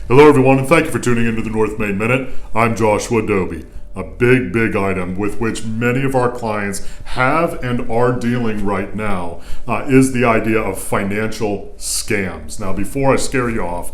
Hello everyone, and thank you for tuning into the North Main Minute. I'm Joshua Doby. A big item with which many of our clients have and are dealing right now is the idea of financial scams. Now, before I scare you off,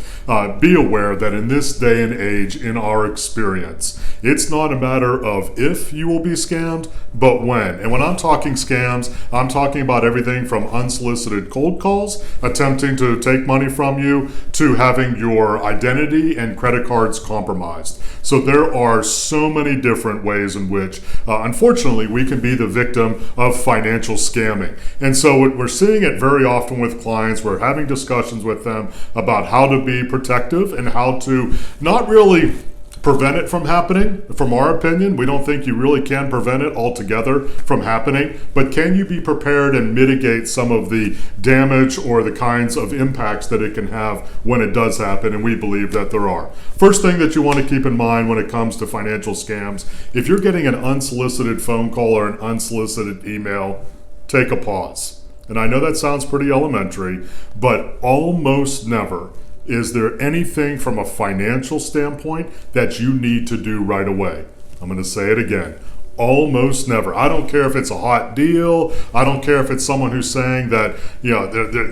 be aware that in this day and age, in our experience, it's not a matter of if you will be scammed, but when. And when I'm talking scams, I'm talking about everything from unsolicited cold calls, attempting to take money from you, to having your identity and credit cards compromised. So there are so many different ways in which, unfortunately, we can be the victim of financial scamming. And so we're seeing it very often with clients. We're having discussions with them about how to be protective and how to not really prevent it from happening. From our opinion, we don't think you really can prevent it altogether from happening, but can you be prepared and mitigate some of the damage or the kinds of impacts that it can have when it does happen? And we believe that there are. First thing that you want to keep in mind when it comes to financial scams, if you're getting an unsolicited phone call or an unsolicited email, take a pause. And I know that sounds pretty elementary, but almost never is there anything from a financial standpoint that you need to do right away. I'm going to say it again. Almost never. I don't care if it's a hot deal. I don't care if it's someone who's saying that, you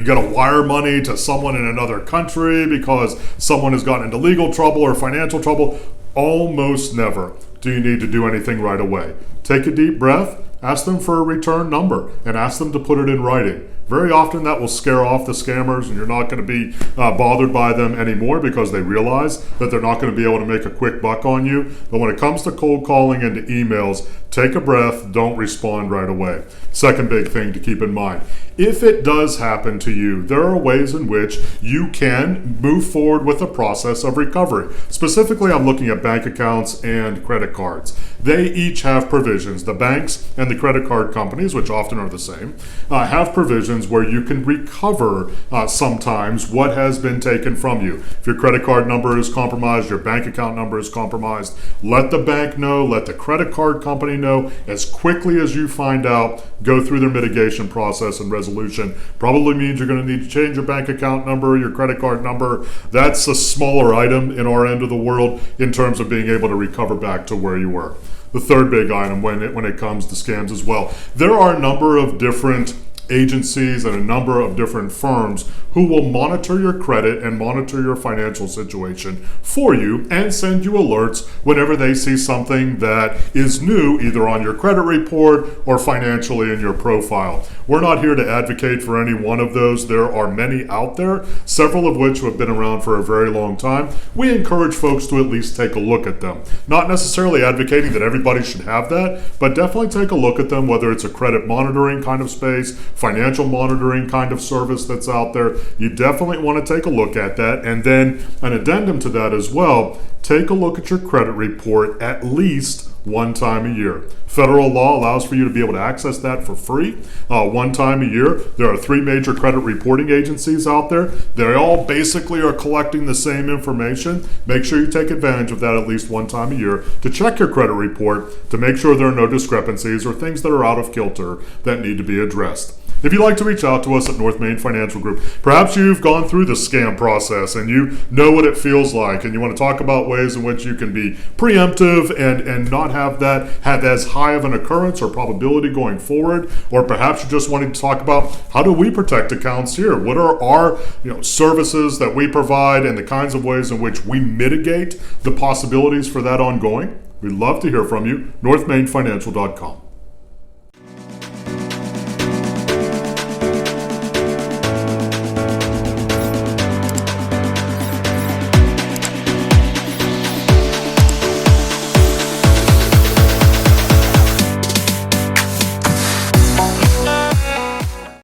got to wire money to someone in another country because someone has gotten into legal trouble or financial trouble. Almost never do you need to do anything right away. Take a deep breath, ask them for a return number, and ask them to put it in writing. Very often that will scare off the scammers, and you're not going to be bothered by them anymore because they realize that they're not going to be able to make a quick buck on you. But when it comes to cold calling and to emails, take a breath, don't respond right away. Second big thing to keep in mind, if it does happen to you, there are ways in which you can move forward with the process of recovery. Specifically, I'm looking at bank accounts and credit cards. They each have provisions. The banks and the credit card companies, which often are the same, have provisions where you can recover sometimes what has been taken from you. If your credit card number is compromised, your bank account number is compromised, let the bank know, let the credit card company know as quickly as you find out. Go through their mitigation process and resolution. Probably means you're going to need to change your bank account number, your credit card number. That's a smaller item in our end of the world in terms of being able to recover back to where you were. The third big item when it comes to scams as well, there are a number of different agencies and a number of different firms who will monitor your credit and monitor your financial situation for you and send you alerts whenever they see something that is new, either on your credit report or financially in your profile. We're not here to advocate for any one of those. There are many out there, several of which have been around for a very long time. We encourage folks to at least take a look at them. Not necessarily advocating that everybody should have that, but definitely take a look at them, whether it's a credit monitoring kind of space, financial monitoring kind of service that's out there. You definitely want to take a look at that. And then an addendum to that as well, take a look at your credit report at least one time a year. Federal law allows for you to be able to access that for free one time a year. There are 3 major credit reporting agencies out there. They all basically are collecting the same information. Make sure you take advantage of that at least one time a year to check your credit report to make sure there are no discrepancies or things that are out of kilter that need to be addressed. If you'd like to reach out to us at North Main Financial Group, perhaps you've gone through the scam process and you know what it feels like, and you want to talk about ways in which you can be preemptive and not have that have as high of an occurrence or probability going forward, or perhaps you just wanted to talk about how do we protect accounts here? What are our services that we provide and the kinds of ways in which we mitigate the possibilities for that ongoing? We'd love to hear from you. NorthMainFinancial.com.